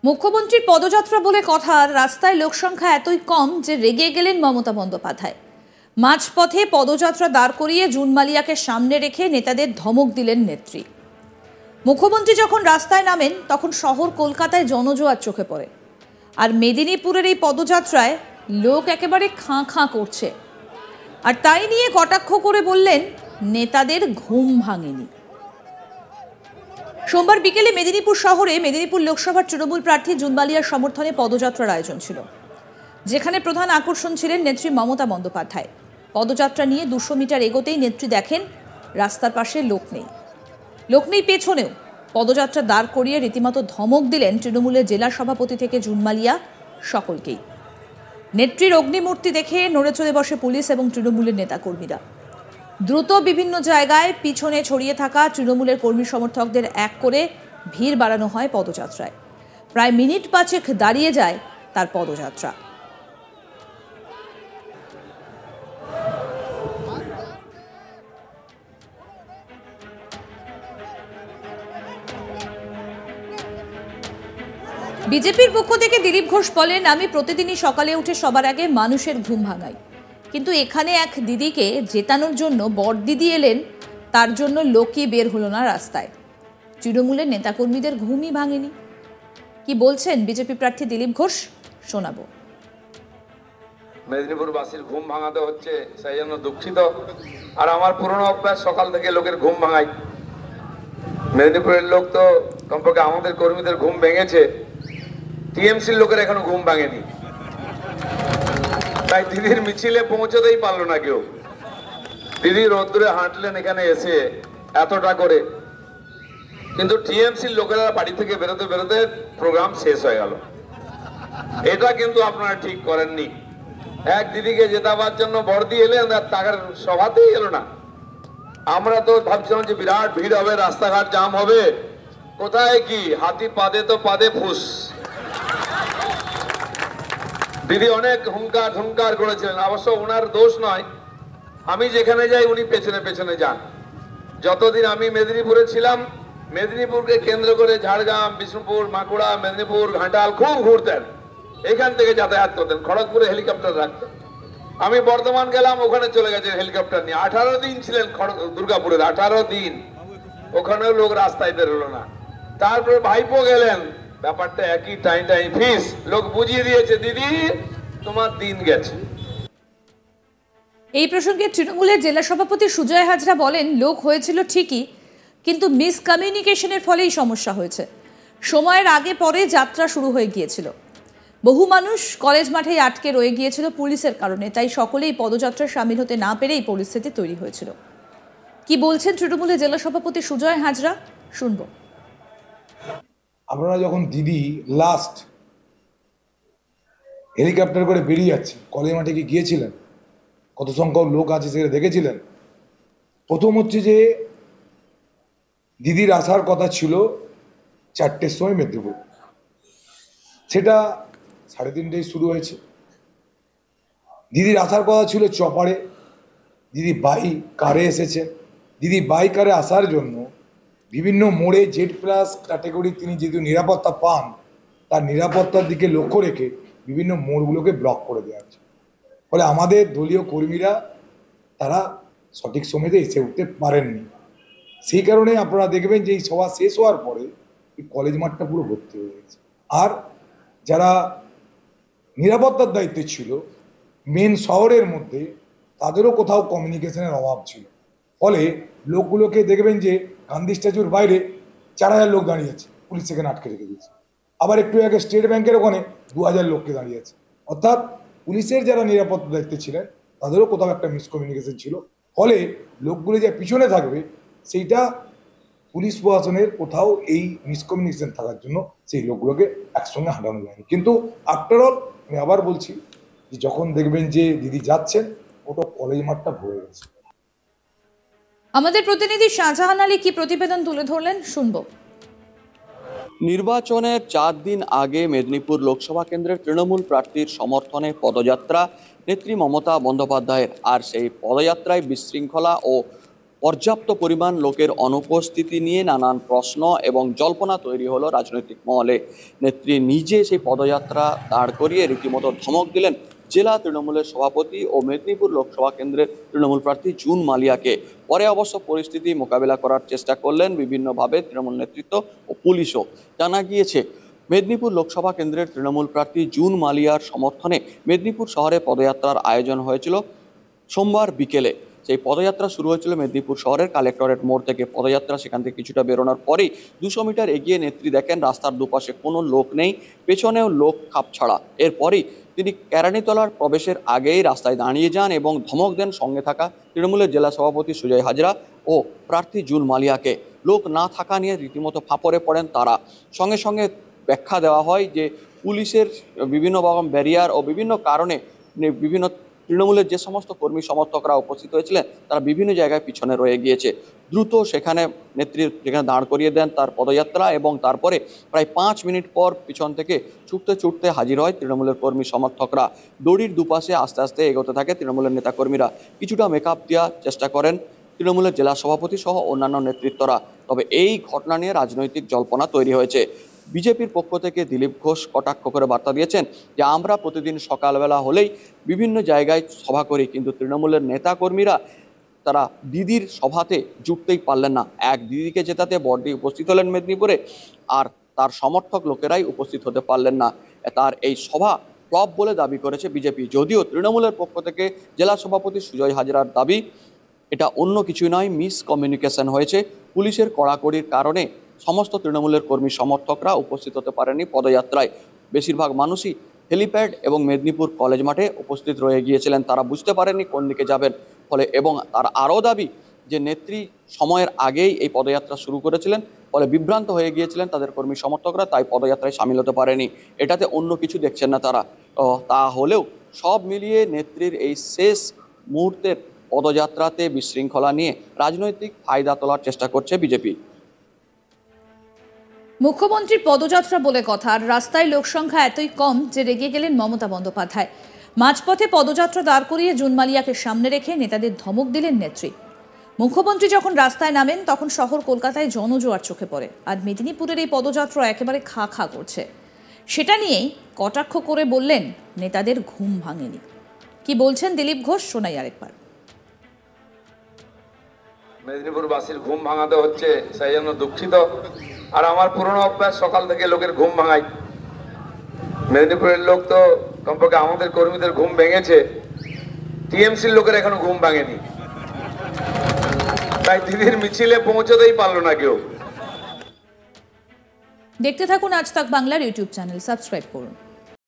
মুখ্যমন্ত্রীর পদযাত্রা বলে কথা, রাস্তায় লোকসংখ্যা এতই কম যে রেগে গেলেন মমতা বন্দ্যোপাধ্যায়। মাঝপথে পদযাত্রা দাঁড় করিয়ে জুন মালিয়াকে সামনে রেখে নেতাদের ধমক দিলেন নেত্রী। মুখ্যমন্ত্রী যখন রাস্তায় নামেন তখন শহর কলকাতায় জনজোয়ার চোখে পড়ে, আর মেদিনীপুরের এই পদযাত্রায় লোক একেবারে খাঁ খাঁ করছে। আর তাই নিয়ে কটাক্ষ করে বললেন, নেতাদের ঘুম ভাঙেনি। সোমবার বিকেলে মেদিনীপুর শহরে মেদিনীপুর লোকসভার তৃণমূল প্রার্থী জুন মালিয়ার সমর্থনে পদযাত্রার আয়োজন ছিল, যেখানে প্রধান আকর্ষণ ছিলেন নেত্রী মমতা বন্দ্যোপাধ্যায়। পদযাত্রা নিয়ে 200 মিটার এগোতেই নেত্রী দেখেন রাস্তার পাশে লোক নেই পেছনেও। পদযাত্রা দাঁড় করিয়ে রীতিমতো ধমক দিলেন তৃণমূলের জেলা সভাপতি থেকে জুন মালিয়া সকলকেই। নেত্রীর অগ্নিমূর্তি দেখে নড়ে চড়ে বসে পুলিশ এবং তৃণমূলের নেতাকর্মীরা। দ্রুত বিভিন্ন জায়গায় পিছনে ছড়িয়ে থাকা তৃণমূলের কর্মী সমর্থকদের এক করে ভিড় বাড়ানো হয় পদযাত্রায়। প্রায় মিনিট 5 দাঁড়িয়ে যায় তার পদযাত্রা। বিজেপির পক্ষ থেকে দিলীপ ঘোষ বলেন, আমি প্রতিদিনই সকালে উঠে সবার আগে মানুষের ঘুম ভাঙাই, কিন্তু এখানে এক দিদিকে জেতানোর জন্য বড় দিদি এলেন, তার জন্য লোকই বের হলো না রাস্তায়। তৃণমূলের নেতাকর্মীদের ঘুমই ভাঙেনি। কি বলছেন বিজেপি প্রার্থী দিলীপ ঘোষ, শোনাবো। মেদিনীপুরবাসীর ঘুম ভাঙাতে হচ্ছে, সেই জন্য দুঃখিত। আর আমার পুরনো অভ্যাস, সকাল থেকে লোকের ঘুম ভাঙাই। মেদিনীপুরের লোক তো কমপক্ষে আমাদের কর্মীদের ঘুম ভেঙেছে, টিএমসির লোকের এখনো ঘুম ভাঙেনি। তাই দিদির মিছিলে পৌঁছতেই পারলো না কেউ। দিদি রোদ্দুরে হাঁটলেন এখানে এসে এতটা করে, কিন্তু টিএমসির লোকেরা বাড়ি থেকে বেরোতে বেরোতে প্রোগ্রাম শেষ হয়ে গেল। এটা কিন্তু আপনারা ঠিক করেননি। এক দিদিকে জেতাবার জন্য বর্দি এলেন, আর তার সভাতেই এলো না। আমরা তো ভাবছিলাম যে বিরাট ভিড় হবে, রাস্তাঘাট জাম হবে। কোথায় কি, হাতি পাদে তো পাদে ফুস। দিদি অনেক হুঙ্কার করেছিলেন। অবশ্য ওনার দোষ নয়, আমি যেখানে যাই উনি পেছনে পেছনে যান। যতদিন আমি মেদিনীপুরে ছিলাম, মেদিনীপুরকে কেন্দ্র করে ঝাড়গ্রাম, বিষ্ণুপুর, বাঁকুড়া, মেদিনীপুর, ঘাটাল খুব ঘুরতেন। এখান থেকে যাতায়াত করতেন, খড়গপুরে হেলিকপ্টার রাখতেন। আমি বর্ধমান গেলাম, ওখানে চলে গেছেন হেলিকপ্টার নিয়ে। 18 দিন ছিলেন দুর্গাপুরের, 18 দিন। ওখানেও লোক রাস্তায় বেরোলো না। তারপরে ভাইপো গেলেন, ব্যাপারটা একই, টাইম ফিস। লোক বুঝিয়ে দিয়েছে, দিদি তোমার দিন গেছে। এই প্রসঙ্গে তৃণমূলের জেলা সভাপতি সুজয় হাজরা বলেন, লোক হয়েছিল ঠিকই, কিন্তু মিসকমিউনিকেশনের ফলেই সমস্যা হয়েছে। সময়ের আগে পরে যাত্রা শুরু হয়ে গিয়েছিল। বহু মানুষ কলেজ মাঠেই আটকে রয়ে গিয়েছিল পুলিশের কারণে, তাই সকলেই পদযাত্রায় সামিল হতে না পেরেই পরিস্থিতি তৈরি হয়েছিল। কি বলছেন তৃণমূলের জেলা সভাপতি সুজয় হাজরা, শুনবো। আপনারা যখন দিদি লাস্ট হেলিকপ্টার করে বেরিয়ে যাচ্ছে, কলেজ মাঠে কি গিয়েছিলেন? কত সংখ্যক লোক আছে সেটা দেখেছিলেন? প্রথম হচ্ছে যে দিদির আসার কথা ছিল 4টের সময় মেদিনীপুর, সেটা 3:30টায় শুরু হয়েছে। দিদির আসার কথা ছিল চপারে, দিদি বাই কারে এসেছেন। দিদি বাই কারে আসার জন্য বিভিন্ন মোড়ে Z+ ক্যাটেগরি তিনি যেহেতু নিরাপত্তা পান, তার নিরাপত্তার দিকে লক্ষ্য রেখে বিভিন্ন মোড়গুলোকে ব্লক করে দেওয়া হচ্ছে। ফলে আমাদের দলীয় কর্মীরা তারা সঠিক সময়তে এসে উঠতে পারেননি। সেই কারণে আপনারা দেখবেন যে এই সভা শেষ হওয়ার পরে এই কলেজ মাঠটা পুরো ভর্তি হয়ে গেছে। আর যারা নিরাপত্তার দায়িত্বে ছিল মেন শহরের মধ্যে, তাদেরও কোথাও কমিউনিকেশনের অভাব ছিল। ফলে লোকগুলোকে দেখবেন যে গান্ধী স্ট্যাচুর বাইরে 4000 লোক দাঁড়িয়ে আছে, পুলিশ সেখানে আটকে রেখে দিয়েছে। আবার একটু আগে স্টেট ব্যাংকের ওখানে 2000 লোককে দাঁড়িয়ে আছে। অর্থাৎ পুলিশের যারা নিরাপত্তা দায়িত্বে ছিলেন তাদেরও কোথাও একটা মিসকমিউনিকেশন ছিল। ফলে লোকগুলো যে পিছনে থাকবে, সেইটা পুলিশ প্রশাসনের কোথাও এই মিসকমিউনিকেশন থাকার জন্য সেই লোকগুলোকে একসঙ্গে হাঁটানো যায়নি। কিন্তু আফটারঅল আমি আবার বলছি যে যখন দেখবেন যে দিদি যাচ্ছেন, ওটা কলেজ মাঠটা ভরে গেছে। আমাদের প্রতিনিধি শাহজাহান আলী কি প্রতিবেদন তুলে ধরলেন, শুনবো। নির্বাচনের 4 দিন আগে মেদিনীপুর লোকসভা কেন্দ্রের তৃণমূল প্রার্থীর সমর্থনে পদযাত্রা নেত্রী মমতা বন্দ্যোপাধ্যায়ের। আর সেই পদযাত্রায় বিশৃঙ্খলা ও পর্যাপ্ত পরিমাণ লোকের অনুপস্থিতি নিয়ে নানান প্রশ্ন এবং জল্পনা তৈরি হলো রাজনৈতিক মহলে। নেত্রী নিজে সেই পদযাত্রা দাঁড় করিয়ে রীতিমতো ধমক দিলেন জেলা তৃণমূলের সভাপতি ও মেদিনীপুর লোকসভা কেন্দ্রের তৃণমূল প্রার্থী জুন মালিয়াকে। পরে অবশ্য পরিস্থিতি মোকাবিলা করার চেষ্টা করলেন বিভিন্নভাবে তৃণমূল নেতৃত্ব ও পুলিশও। জানা গিয়েছে মেদিনীপুর লোকসভা কেন্দ্রের তৃণমূল প্রার্থী জুন মালিয়ার সমর্থনে মেদিনীপুর শহরে পদযাত্রার আয়োজন হয়েছিল সোমবার বিকেলে। সেই পদযাত্রা শুরু হয়েছিল মেদিনীপুর শহরের কালেক্টরেট মোড় থেকে। পদযাত্রা সেখান থেকে কিছুটা বেরোনোর পরেই 200 মিটার এগিয়ে নেত্রী দেখেন রাস্তার দুপাশে কোনো লোক নেই, পেছনেও লোক খাপ ছাড়া। এরপরই তিনি কেরানীতলার প্রবেশের আগেই রাস্তায় দাঁড়িয়ে যান এবং ধমক দেন সঙ্গে থাকা তৃণমূলের জেলা সভাপতি সুজয় হাজরা ও প্রার্থী জুন মালিয়াকে। লোক না থাকা নিয়ে রীতিমতো ফাঁপড়ে পড়েন তারা। সঙ্গে সঙ্গে ব্যাখ্যা দেওয়া হয় যে পুলিশের বিভিন্ন রকম ব্যারিয়ার ও বিভিন্ন কারণে বিভিন্ন তৃণমূলের যে সমস্ত কর্মী সমর্থকরা উপস্থিত হয়েছিলেন তারা বিভিন্ন জায়গায় পিছনে রয়ে গিয়েছে। দ্রুত সেখানে নেত্রী যেখানে দাঁড় করিয়ে দেন তার পদযাত্রা এবং তারপরে প্রায় 5 মিনিট পর পিছন থেকে ছুটতে ছুটতে হাজির হয় তৃণমূলের কর্মী সমর্থকরা। দড়ির দুপাশে আস্তে আস্তে এগোতে থাকে তৃণমূলের নেতাকর্মীরা। কিছুটা মেকআপ দেওয়ার চেষ্টা করেন তৃণমূলের জেলা সভাপতি সহ অন্যান্য নেতৃত্বরা। তবে এই ঘটনা নিয়ে রাজনৈতিক জল্পনা তৈরি হয়েছে। বিজেপির পক্ষ থেকে দিলীপ ঘোষ কটাক্ষ করে বার্তা দিয়েছেন যে আমরা প্রতিদিন সকালবেলা হলেই বিভিন্ন জায়গায় সভা করি, কিন্তু তৃণমূলের নেতাকর্মীরা তারা দিদির সভাতে জুটতেই পারলেন না। এক দিদিকে জেতাতে বড়দি উপস্থিত হলেন মেদিনীপুরে, আর তার সমর্থক লোকেরাই উপস্থিত হতে পারলেন না। তার এই সভা ফ্লপ বলে দাবি করেছে বিজেপি। যদিও তৃণমূলের পক্ষ থেকে জেলা সভাপতি সুজয় হাজরার দাবি এটা অন্য কিছুই নয়, মিসকমিউনিকেশন হয়েছে। পুলিশের কড়াকড়ির কারণে সমস্ত তৃণমূলের কর্মী সমর্থকরা উপস্থিত হতে পারেনি পদযাত্রায়। বেশিরভাগ মানুষই হেলিপ্যাড এবং মেদিনীপুর কলেজ মাঠে উপস্থিত রয়ে গিয়েছিলেন। তারা বুঝতে পারেননি কোন দিকে যাবেন। ফলে এবং তার আরও দাবি যে নেত্রী সময়ের আগেই এই পদযাত্রা শুরু করেছিলেন, ফলে বিভ্রান্ত হয়ে গিয়েছিলেন তাদের কর্মী সমর্থকরা, তাই পদযাত্রায় সামিল হতে পারেনি। এটাতে অন্য কিছু দেখছেন না তারা। তা হলেও সব মিলিয়ে নেত্রীর এই শেষ মুহূর্তের পদযাত্রাতে বিশৃঙ্খলা নিয়ে রাজনৈতিক ফায়দা তোলার চেষ্টা করছে বিজেপি। মুখ্যমন্ত্রীর পদযাত্রা বলে কথা, আর রাস্তায় লোকসংখ্যা এতই কম যে রেগে গেলেন মমতা বন্দ্যোপাধ্যায়। মাঝপথে পদযাত্রা দাঁড় করিয়ে জুন মালিয়াকে সামনে রেখে নেতাদের ধমক দিলেন নেত্রী। মুখ্যমন্ত্রী যখন রাস্তায় নামেন তখন শহর কলকাতায় জনজোয়ার চোখে পড়ে, আর মেদিনীপুরের এই পদযাত্রা একেবারে খা খা করছে। সেটা নিয়েই কটাক্ষ করে বললেন নেতাদের ঘুম ভাঙেনি। কি বলছেন দিলীপ ঘোষ, শোনাই আরেকবার। মেদিনীপুরবাসীর ঘুম ভাঙাতে হচ্ছে, সেই জন্য দুঃখিত। আর আমার পুরনো অভ্যাস সকাল থেকে লোকের ঘুম ভাঙাই। মেদিনীপুরের লোক তো কমপক্ষে আমাদের কর্মীদের ঘুম ভেঙেছে, টিএমসির লোকের এখনো ঘুম ভাঙেনি। তাই দিদির মিছিলে পৌঁছতেই পারলো না কেউ। দেখতে থাকুন আজ তাক বাংলার ইউটিউব চ্যানেল, সাবস্ক্রাইব করুন।